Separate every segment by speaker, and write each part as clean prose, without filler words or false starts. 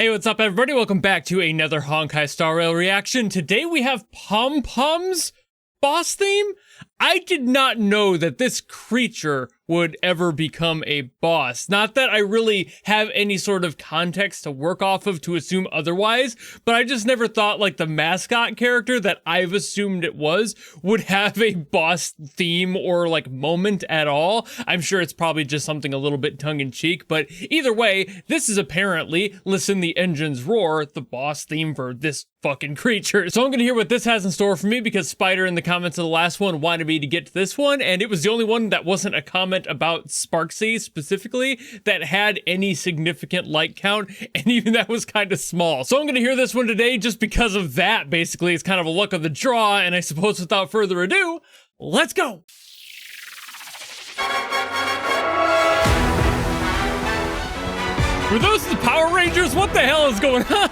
Speaker 1: Hey, what's up everybody? Welcome back to another Honkai Star Rail reaction. Today we have Pom-Pom's boss theme. I did not know that this creature would ever become a boss. Not that I really have any sort of context to work off of to assume otherwise, but I just never thought like the mascot character that I've assumed it was would have a boss theme or like moment at all. I'm sure it's probably just something a little bit tongue-in-cheek, but either way, this is apparently, listen the engines roar, the boss theme for this fucking creature. So I'm gonna hear what this has in store for me because Spider in the comments of the last one wanted me to get to this one, and it was the only one that wasn't a comment about Sparksy specifically that had any significant like count, and even that was kind of small. So I'm gonna hear this one today just because of that. Basically, it's kind of a luck of the draw, and I suppose without further ado, let's go! Were those the Power Rangers? What the hell is going on?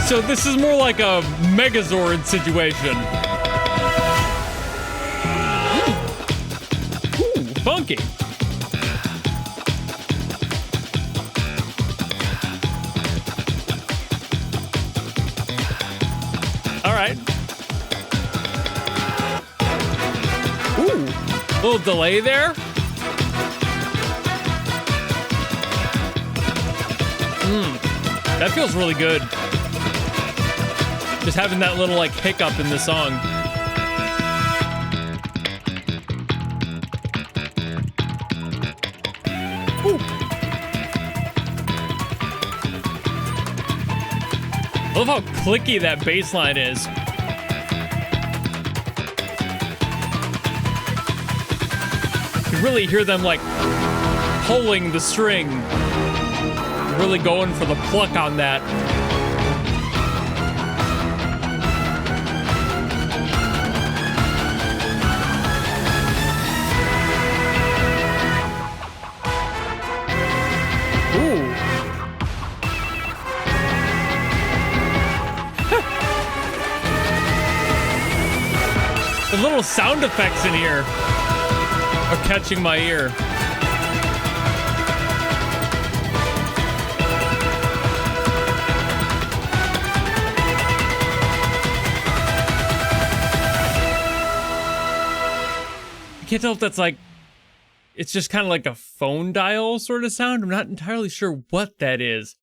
Speaker 1: So this is more like a Megazord situation. Ooh, funky. All right. Ooh, little delay there. That feels really good. Just having that little like hiccup in the song. Ooh. I love how clicky that bass line is. You really hear them like pulling the string. Really going for the pluck on that. The little sound effects in here are catching my ear. I can't tell if that's like, it's just kind of like a phone dial sort of sound. I'm not entirely sure what that is.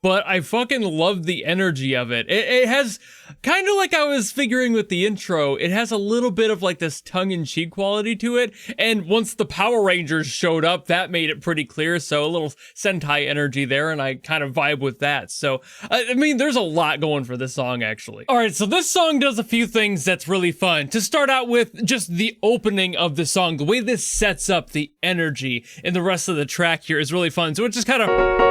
Speaker 1: But I fucking love the energy of it. It has, kind of like I was figuring with the intro, it has a little bit of like this tongue-in-cheek quality to it. And once the Power Rangers showed up, that made it pretty clear. So a little Sentai energy there, and I kind of vibe with that. So, I mean, there's a lot going for this song, actually. All right, so this song does a few things that's really fun. To start out with, just the opening of the song, the way this sets up the energy in the rest of the track here is really fun. So it just kind of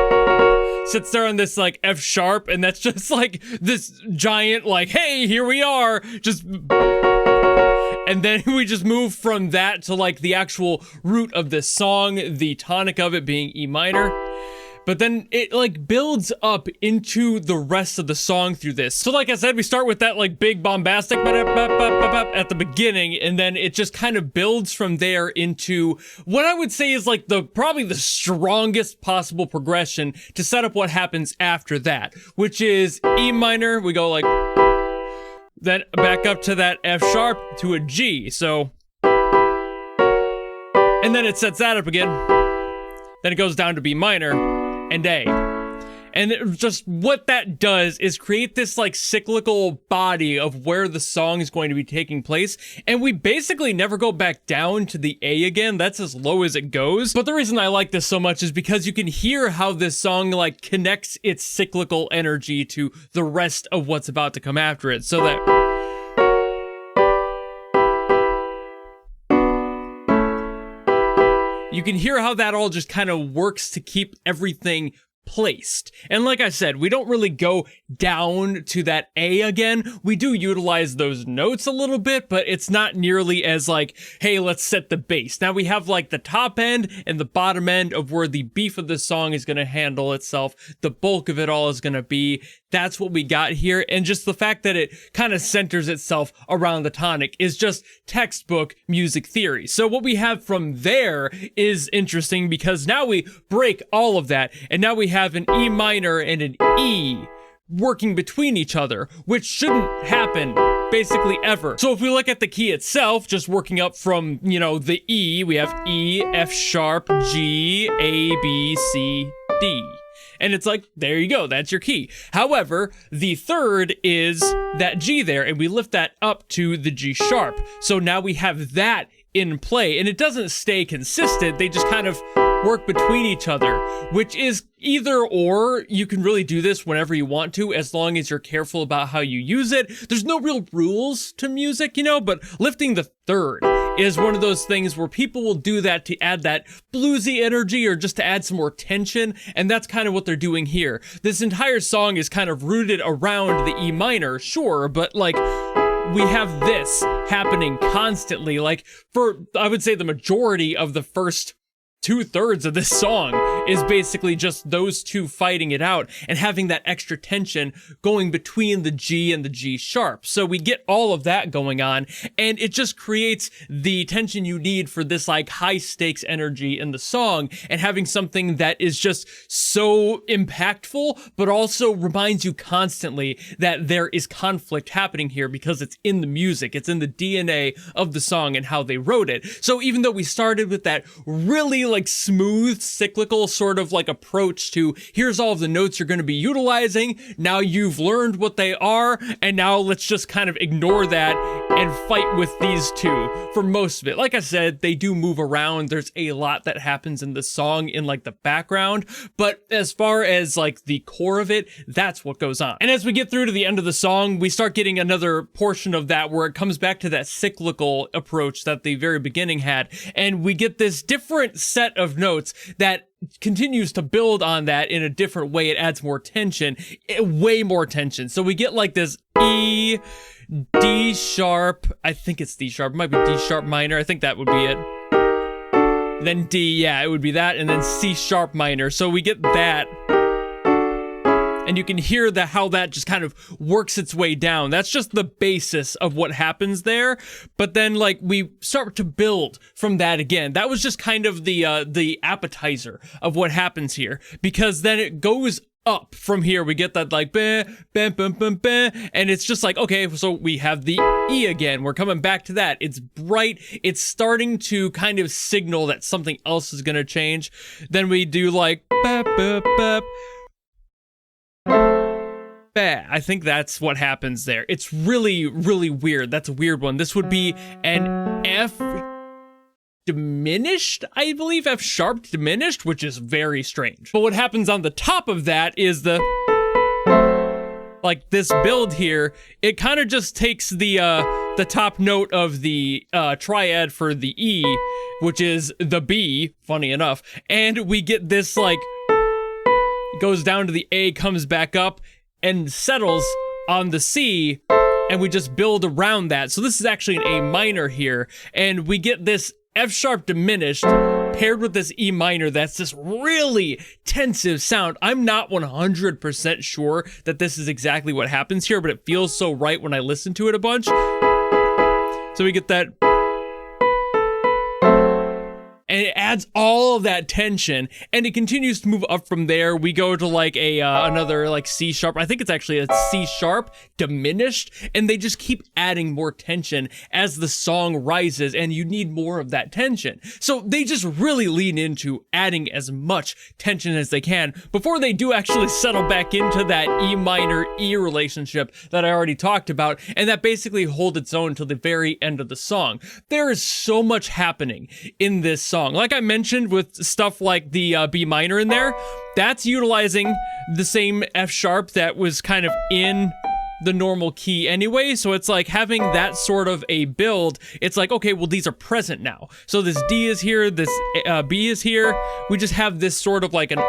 Speaker 1: sits there on this like F sharp, and that's just like this giant like, hey, here we are, just, and then we just move from that to like the actual root of the song, the tonic of it being E minor. But then it like builds up into the rest of the song through this. So like I said, we start with that like big bombastic at the beginning, and then it just kind of builds from there into what I would say is like probably the strongest possible progression to set up what happens after that, which is E minor, we go like, then back up to that F sharp to a G, so, and then it sets that up again, then it goes down to B minor, and A. And just what that does is create this like cyclical body of where the song is going to be taking place, and we basically never go back down to the A again. That's as low as it goes. But the reason I like this so much is because you can hear how this song like connects its cyclical energy to the rest of what's about to come after it, so that you can hear how that all just kind of works to keep everything placed. And like I said, we don't really go down to that A again. We do utilize those notes a little bit, but it's not nearly as like, hey, let's set the bass. Now we have like the top end and the bottom end of where the beef of the song is going to handle itself. The bulk of it all is going to be. That's what we got here. And just the fact that it kind of centers itself around the tonic is just textbook music theory. So what we have from there is interesting because now we break all of that and now we have an E minor and an E working between each other, which shouldn't happen basically ever. So if we look at the key itself, just working up from, you know, the E, we have E, F sharp, G, A, B, C, D. And it's like, there you go, that's your key. However, the third is that G there, and we lift that up to the G sharp. So now we have that in play, and it doesn't stay consistent, they just kind of work between each other, which is either or. You can really do this whenever you want to, as long as you're careful about how you use it. There's no real rules to music, you know, but lifting the third is one of those things where people will do that to add that bluesy energy or just to add some more tension, and that's kind of what they're doing here. This entire song is kind of rooted around the E minor, sure, but like, we have this happening constantly, like for, I would say the majority of the first 2/3 of this song is basically just those two fighting it out and having that extra tension going between the G and the G sharp. So we get all of that going on, and it just creates the tension you need for this like high stakes energy in the song, and having something that is just so impactful, but also reminds you constantly that there is conflict happening here because it's in the music, it's in the DNA of the song and how they wrote it. So even though we started with that really like smooth cyclical sort of like approach to here's all of the notes you're going to be utilizing, now you've learned what they are, and now let's just kind of ignore that and fight with these two for most of it. Like I said, they do move around, there's a lot that happens in the song in like the background, but as far as like the core of it, that's what goes on. And as we get through to the end of the song, we start getting another portion of that where it comes back to that cyclical approach that the very beginning had, and we get this different set of notes that continues to build on that in a different way. It adds more tension, way more tension. So we get like this E, D sharp, I think it's D sharp, it might be D sharp minor, I think that would be it. Then D, yeah, it would be that, and then C sharp minor. So we get that. And you can hear how that just kind of works its way down. That's just the basis of what happens there. But then like we start to build from that again. That was just kind of the appetizer of what happens here, because then it goes up from here. We get that like bah, bah, bah, bah, bah, and it's just like, okay, so we have the E again. We're coming back to that. It's bright. It's starting to kind of signal that something else is going to change. Then we do like bah, bah, bah. I think that's what happens there. It's really, really weird. That's a weird one. This would be an F diminished, I believe, F sharp diminished, which is very strange. But what happens on the top of that is like this build here, it kind of just takes the top note of the triad for the E, which is the B, funny enough, and we get this like, goes down to the A, comes back up, and settles on the C, and we just build around that. So this is actually an A minor here, and we get this F sharp diminished paired with this E minor that's this really tensive sound. I'm not 100% sure that this is exactly what happens here, but it feels so right when I listen to it a bunch. So we get that, and it adds all of that tension, and it continues to move up from there. We go to like another like C sharp. I think it's actually a C sharp diminished, and they just keep adding more tension as the song rises, and you need more of that tension. So they just really lean into adding as much tension as they can before they do actually settle back into that E minor E relationship that I already talked about, and that basically hold its own till the very end of the song. There is so much happening in this song. Like I mentioned with stuff like the B minor in there, that's utilizing the same F sharp that was kind of in the normal key anyway. So it's like having that sort of a build. It's like, okay, well, these are present now. So this D is here, this B is here. We just have this sort of like an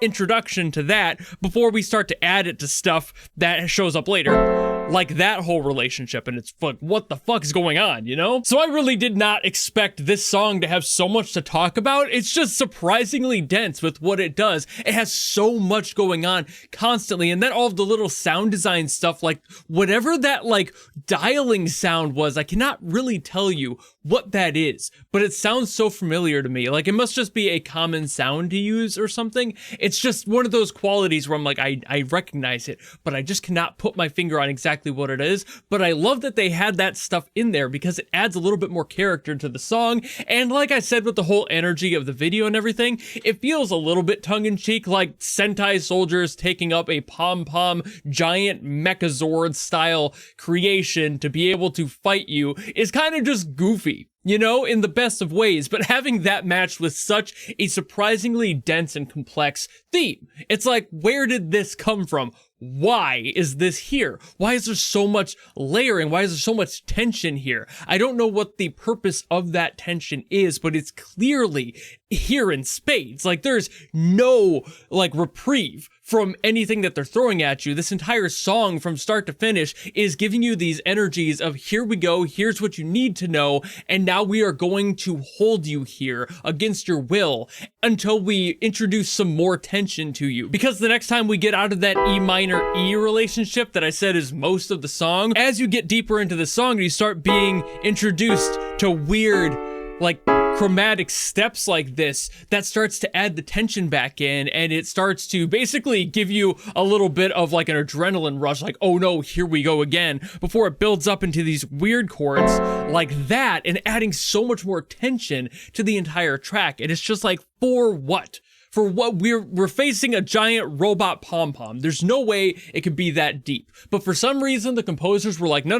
Speaker 1: introduction to that before we start to add it to stuff that shows up later, like that whole relationship, and it's like, what the fuck is going on, you know? So I really did not expect this song to have so much to talk about. It's just surprisingly dense with what it does. It has so much going on constantly, and then all of the little sound design stuff, like whatever that like dialing sound was, I cannot really tell you what that is, but it sounds so familiar to me. Like it must just be a common sound to use or something. It's just one of those qualities where I'm like, I recognize it, but I just cannot put my finger on exactly what it is. But I love that they had that stuff in there because it adds a little bit more character to the song. And like I said, with the whole energy of the video and everything, it feels a little bit tongue-in-cheek, like Sentai soldiers taking up a Pom-Pom giant Mechazord style creation to be able to fight you is kind of just goofy, you know, in the best of ways, but having that matched with such a surprisingly dense and complex theme, it's like, where did this come from? Why is this here? Why is there so much layering? Why is there so much tension here? I don't know what the purpose of that tension is, but it's clearly here in spades. Like there's no like reprieve from anything that they're throwing at you. This entire song from start to finish is giving you these energies of here we go, here's what you need to know, and now we are going to hold you here against your will until we introduce some more tension to you. Because the next time we get out of that E minor E relationship that I said is most of the song, as you get deeper into the song, you start being introduced to weird, like, chromatic steps like this that starts to add the tension back in, and it starts to basically give you a little bit of like an adrenaline rush, like, oh no, here we go again, before it builds up into these weird chords like that and adding so much more tension to the entire track. And it's just like, for what? For what? We're facing a giant robot Pom-Pom. There's no way it could be that deep. But for some reason, the composers were like, no.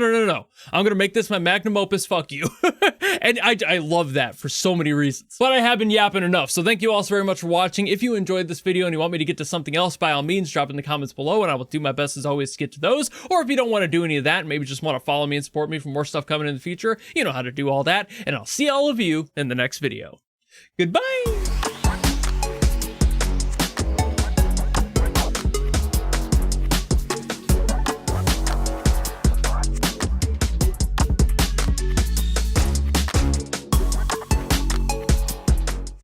Speaker 1: I'm gonna make this my magnum opus, fuck you. And I love that for so many reasons. But I have been yapping enough, so thank you all so very much for watching. If you enjoyed this video and you want me to get to something else, by all means, drop in the comments below, and I will do my best as always to get to those. Or if you don't want to do any of that, and maybe just want to follow me and support me for more stuff coming in the future, you know how to do all that. And I'll see all of you in the next video. Goodbye!